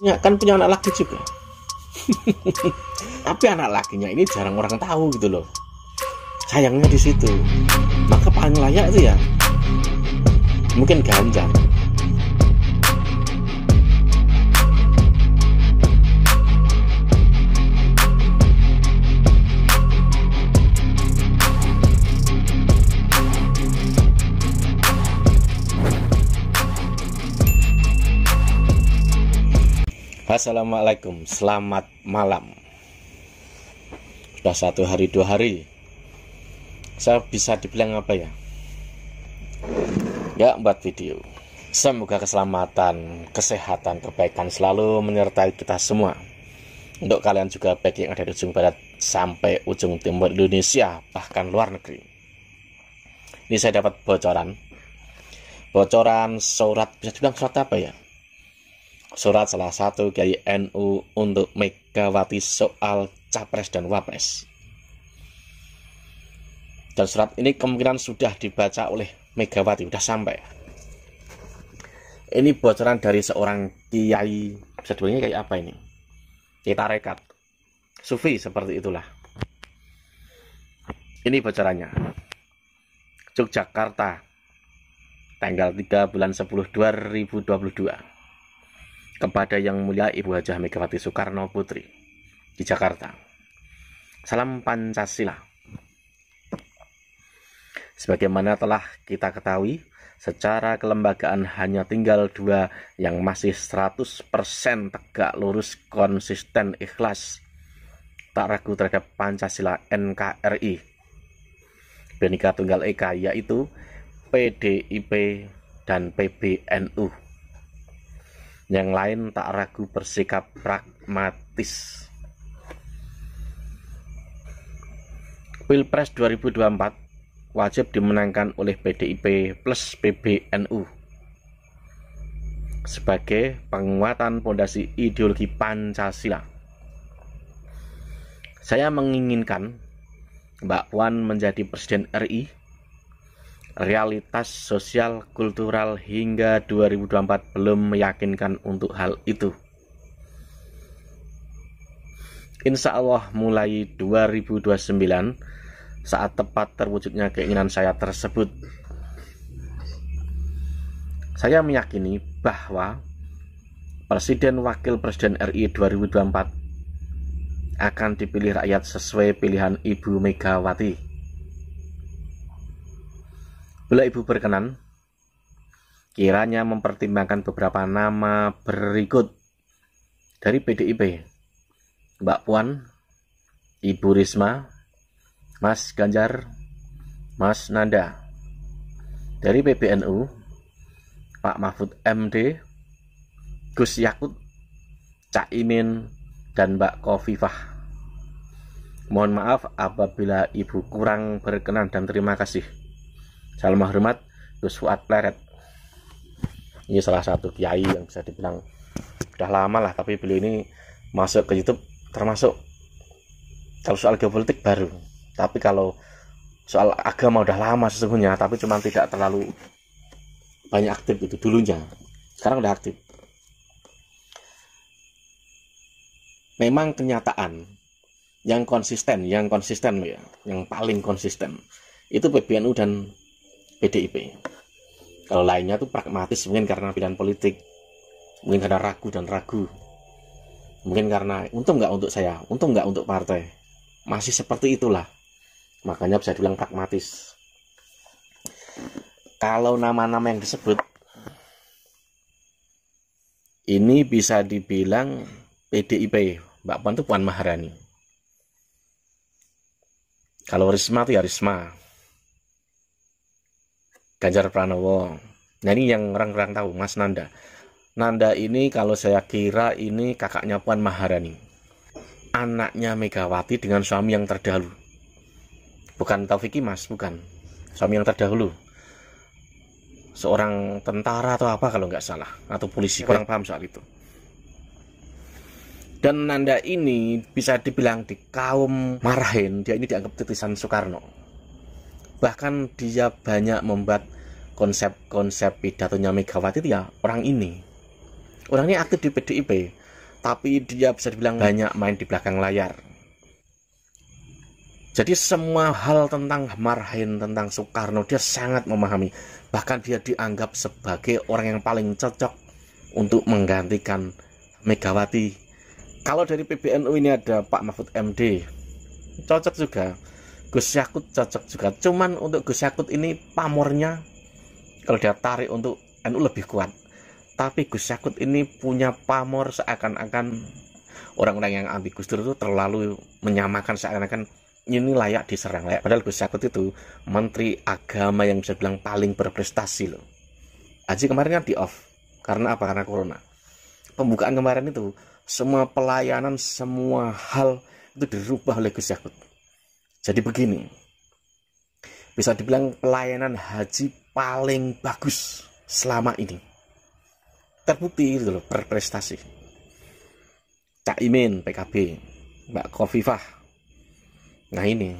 Ya, kan punya anak laki juga. Tapi anak lakinya ini jarang orang tahu gitu loh. Sayangnya di situ. Maka paling layak itu ya mungkin Ganjar. Assalamualaikum, selamat malam. Sudah 1 hari 2 hari saya bisa dibilang apa ya, gak buat video. Semoga keselamatan, kesehatan, kebaikan selalu menyertai kita semua. Untuk kalian juga baik yang ada di ujung barat sampai ujung timur Indonesia, bahkan luar negeri. Ini saya dapat bocoran surat, bisa dibilang surat apa ya, surat salah satu Kiai NU untuk Megawati soal Capres dan Wapres. Dan surat ini kemungkinan sudah dibaca oleh Megawati, sudah sampai. Ini bocoran dari seorang kiai, bisa dibilangnya kayak apa ini? Kiai tarekat, sufi seperti itulah. Ini bocorannya. Yogyakarta, tanggal 3 bulan 10 2022. Kepada Yang Mulia Ibu Hajah Megawati Soekarno Putri di Jakarta. Salam Pancasila. Sebagaimana telah kita ketahui, secara kelembagaan hanya tinggal 2 yang masih 100% tegak lurus, konsisten, ikhlas, tak ragu terhadap Pancasila NKRI Bhinneka Tunggal Ika, yaitu PDIP dan PBNU. Yang lain tak ragu bersikap pragmatis. Pilpres 2024 wajib dimenangkan oleh PDIP plus PBNU sebagai penguatan fondasi ideologi Pancasila. Saya menginginkan Mbak Puan menjadi Presiden RI. Realitas sosial kultural hingga 2024 belum meyakinkan untuk hal itu. Insya Allah mulai 2029, saat tepat terwujudnya keinginan saya tersebut, saya meyakini bahwa Presiden Wakil Presiden RI 2024 akan dipilih rakyat sesuai pilihan Ibu Megawati. Bila Ibu berkenan, kiranya mempertimbangkan beberapa nama berikut. Dari PDIP, Mbak Puan, Ibu Risma, Mas Ganjar, Mas Nanda. Dari PBNU, Pak Mahfud MD, Gus Yakut, Cak Imin, dan Mbak Khofifah. Mohon maaf apabila Ibu kurang berkenan dan terima kasih. Salam hormat, Gus Fuad Pleret. Ini salah satu kiai yang bisa dibilang udah lama lah, tapi beliau ini masuk ke YouTube termasuk kalau soal geopolitik baru. Tapi kalau soal agama udah lama sesungguhnya, tapi cuma tidak terlalu banyak aktif itu dulunya. Sekarang udah aktif. Memang kenyataan yang konsisten ya, yang paling konsisten itu PBNU dan PDIP. Kalau lainnya tuh pragmatis, mungkin karena pilihan politik, mungkin karena ragu, mungkin karena untung nggak untuk saya, untung nggak untuk partai, masih seperti itulah, makanya bisa dibilang pragmatis. Kalau nama-nama yang disebut ini bisa dibilang PDIP, Mbak Puan itu Puan Maharani. Kalau Risma itu ya Risma, Ganjar Pranowo. Nah ini yang orang-orang tahu, Mas Nanda. Nanda ini kalau saya kira ini kakaknya Puan Maharani, anaknya Megawati dengan suami yang terdahulu. Bukan Taufiki Mas, bukan. Suami yang terdahulu seorang tentara atau apa kalau nggak salah, atau polisi, kurang paham soal itu. Dan Nanda ini bisa dibilang di kaum marahin, dia ini dianggap titisan Soekarno. Bahkan dia banyak membuat konsep-konsep pidatonya Megawati itu ya orang ini. Orang ini aktif di PDIP. tapi dia bisa dibilang banyak main di belakang layar. Jadi semua hal tentang Marhain, tentang Soekarno dia sangat memahami. Bahkan dia dianggap sebagai orang yang paling cocok untuk menggantikan Megawati. Kalau dari PBNU ini ada Pak Mahfud MD, cocok juga. Gus Yakut cocok juga. Cuman untuk Gus Yakut ini pamornya kalau dia tarik untuk NU lebih kuat. Tapi Gus Yakut ini punya pamor seakan-akan orang-orang yang anti Gus Dur itu terlalu menyamakan seakan-akan ini layak diserang. Padahal Gus Yakut itu menteri agama yang bisa bilang paling berprestasi loh. Haji kemarin kan di off. Karena apa? Karena corona. Pembukaan kemarin itu semua pelayanan, semua hal itu dirubah oleh Gus Yakut. Jadi begini, bisa dibilang pelayanan haji paling bagus selama ini. Terbukti gitu loh, berprestasi. Cak Imin PKB, Mbak Khofifah. Nah ini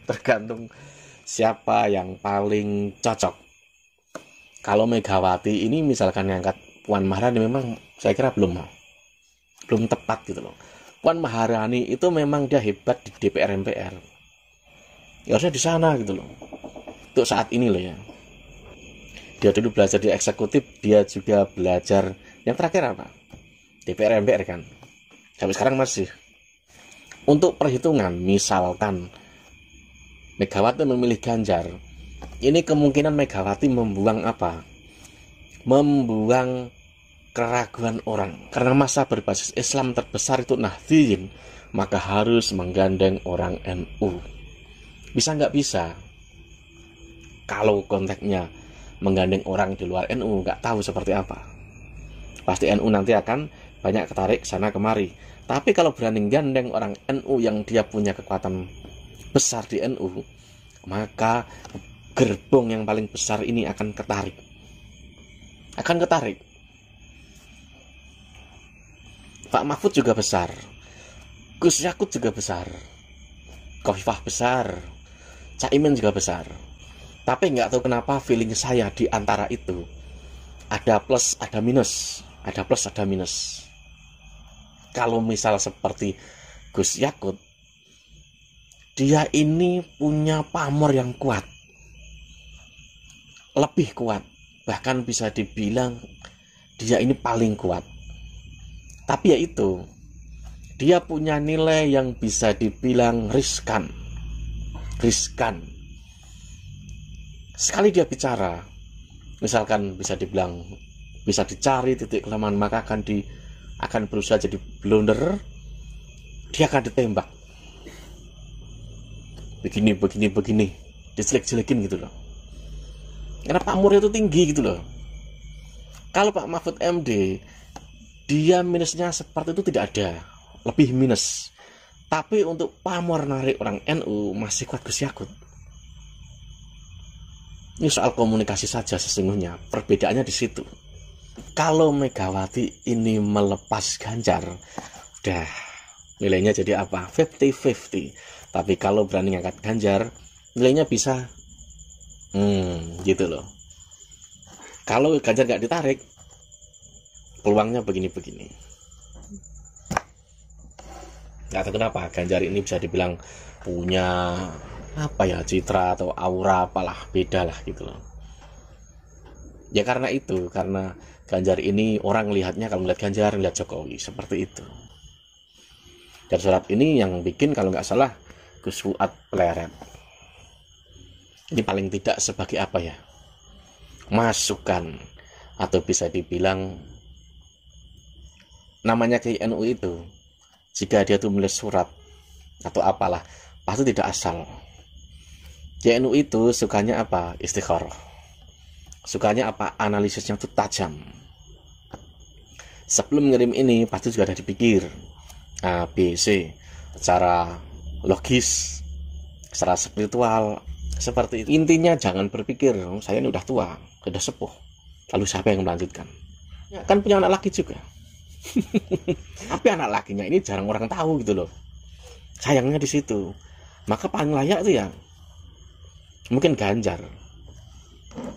tergantung siapa yang paling cocok. Kalau Megawati ini misalkan ngangkat Puan Maharani, memang saya kira belum tepat gitu loh. Puan Maharani itu memang dia hebat di DPR MPR. Ya harusnya di sana gitu loh. Untuk saat ini loh ya. Dia dulu belajar di eksekutif, dia juga belajar yang terakhir apa? DPR MPR kan. Sampai sekarang masih. Untuk perhitungan, misalkan Megawati memilih Ganjar, ini kemungkinan Megawati membuang apa? Membuang keraguan orang. Karena masa berbasis Islam terbesar itu Nahdliyin, maka harus menggandeng orang NU. Bisa nggak bisa? Kalau konteksnya menggandeng orang di luar NU, nggak tahu seperti apa. Pasti NU nanti akan banyak ketarik sana kemari. Tapi kalau berani gandeng orang NU yang dia punya kekuatan besar di NU, maka gerbong yang paling besar ini akan ketarik. Pak Mahfud juga besar, Gus Yakut juga besar, Khofifah besar, Caimin juga besar. Tapi nggak tahu kenapa feeling saya di antara itu ada plus, ada minus, ada plus, ada minus. Kalau misal seperti Gus Yakut, dia ini punya pamor yang kuat, lebih kuat, bahkan bisa dibilang dia ini paling kuat. Tapi ya itu, dia punya nilai yang bisa dibilang riskan. Sekali dia bicara, misalkan bisa dibilang, bisa dicari titik kelemahan, maka akan berusaha jadi blunder, dia akan ditembak. Begini, dijelek-jelekin gitu loh. Karena pamornya itu tinggi gitu loh. Kalau Pak Mahfud MD, dia minusnya seperti itu tidak ada, lebih minus. Tapi untuk pamor narik orang NU masih kuat Gus Yakut. Ini soal komunikasi saja sesungguhnya, perbedaannya di situ. Kalau Megawati ini melepas Ganjar, udah nilainya jadi apa? 50-50. Tapi kalau berani ngangkat Ganjar, nilainya bisa gitu loh. Kalau Ganjar nggak ditarik, peluangnya begini-begini. Nggak tahu kenapa Ganjar ini bisa dibilang punya apa ya, citra atau aura apalah, beda lah gitu loh. Ya karena itu, karena Ganjar ini orang lihatnya, kalau melihat Ganjar melihat Jokowi, seperti itu. Dan surat ini yang bikin kalau nggak salah Gus Fuad Pleret. Ini paling tidak sebagai apa ya, masukan, atau bisa dibilang namanya Kiai NU itu, jika dia tuh menulis surat atau apalah, pasti tidak asal. Kiai NU itu sukanya apa? Istikharah. Sukanya apa? Analisisnya itu tajam. Sebelum ngirim ini pasti juga ada dipikir A, B, C, secara logis, secara spiritual, seperti itu. Intinya jangan berpikir, saya ini udah tua, udah sepuh, lalu siapa yang melanjutkan? Ya, kan punya anak laki juga. Tapi anak lakinya ini jarang orang tahu gitu loh. Sayangnya di situ. Maka paling layak itu ya mungkin Ganjar,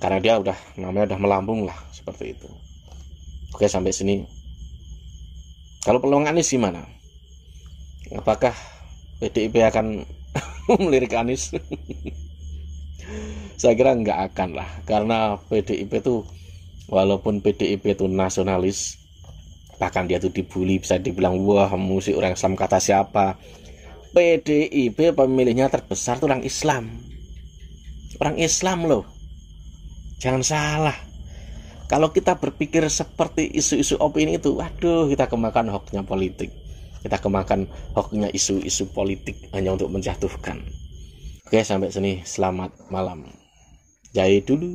karena dia udah namanya udah melambung lah, seperti itu. Oke, sampai sini. Kalau peluang Anies gimana? Apakah PDIP akan melirik Anies? Saya kira nggak akan lah, karena PDIP itu, walaupun PDIP itu nasionalis, bahkan dia tuh dibully, bisa dibilang wah musik orang Islam kata siapa, PDIP pemilihnya terbesar tuh orang Islam loh, jangan salah. Kalau kita berpikir seperti isu-isu opini itu, waduh, kita kemakan hoaxnya politik, kita kemakan hoaxnya isu-isu politik hanya untuk menjatuhkan. Oke, sampai sini, selamat malam. Jai dulu.